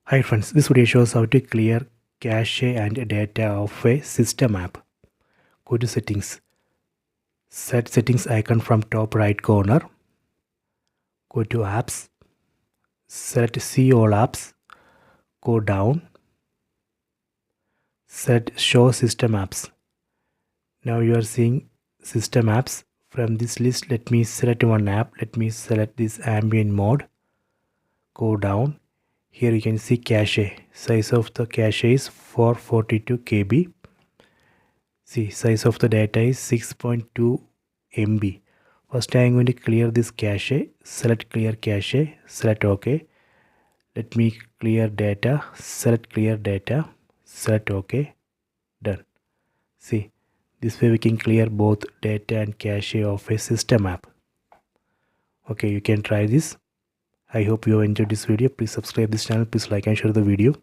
Hi friends, this video shows how to clear cache and data of a system app. Go to settings. Set settings icon from top right corner. Go to apps. Select see all apps. Go down. Set show system apps. Now you are seeing system apps. From this list, let me select one app. Let me select this ambient mode. Go down. Here you can see cache. Size of the cache is 442 KB. See, size of the data is 6.2 MB. First I am going to clear this cache. Select clear cache. Select OK. Let me clear data. Select clear data. Select OK. Done. See, this way we can clear both data and cache of a system app. Okay, you can try this. I hope you have enjoyed this video. Please subscribe this channel. Please like and share the video.